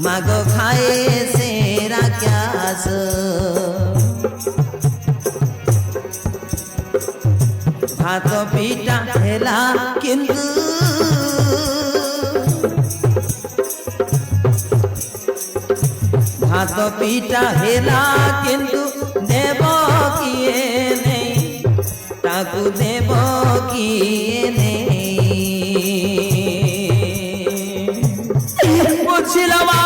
माग खाए से राक्यास भात पीटा हेला किंतु भात पीटा हेला किंतु देव किए नहीं ताकू देव किए नहीं बुझिलवा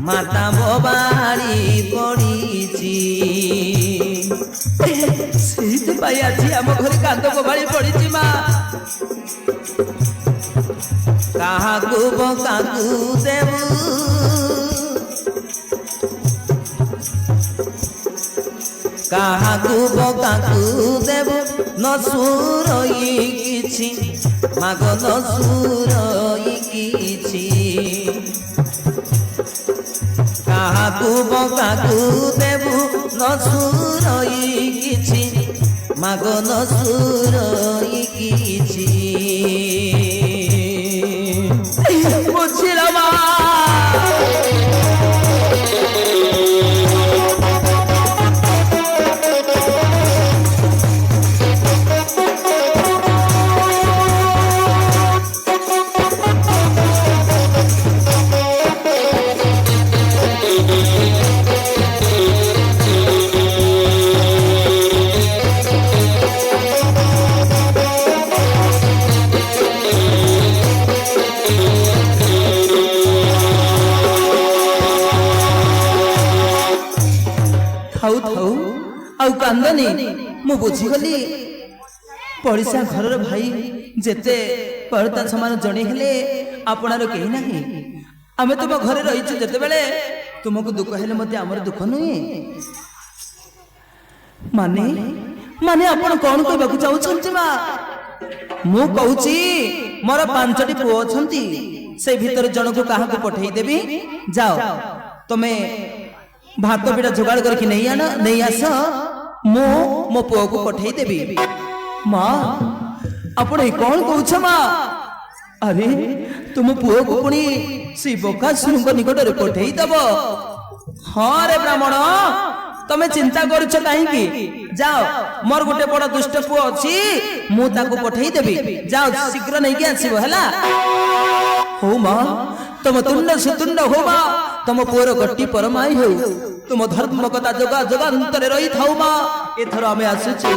माता बोबाड़ी पड़ी आज आम घर कांद बोबाड़ी पड़ी माँ काकू बकाकू देबू काकू बकाकू देबू नसुरई किछि माग नसुरई किछि काकू बकाकू देबू नसुरई किछि माग नसुरई किछि बुझिलमा कांदनी मु बुझीगली पड़िशा घर भाई जेते परता समान जणी हेले आपणार केही नाही आमे तुम घरे रहिछु जेते बेले तुमको दुख हेले मते हमर दुख नही माने माने आपण कोन कहबाकू चाहू छंती मा मु कहूची मोर 5टी पुओ छंती से भीतर जणको काहा को पठेई देबी जाओ तमे भात पीड़ा जुगाड़ करके नहीं आस मो मो पुओ को पठेई देबी माँ आपण कौन कहूछ माँ अरे तुम पुओ को पुणी श्री बकासुर निकट में पठेई दब हाँ रे ब्राह्मण तमे चिंता करुछ कहीं जाओ मोर गोटे बड़ दुष्ट पुओ अच्छी मु ताको पठेई देबी जाओ शीघ्र नहीं के आसीबो हला हो माँ तुम तुंड सुतुंड हो माँ तुम पुओर गट्टी परमाई हो तुम धर्म कथा जगा जगांतरे रही थाउ माँ एथर आमे आसुछु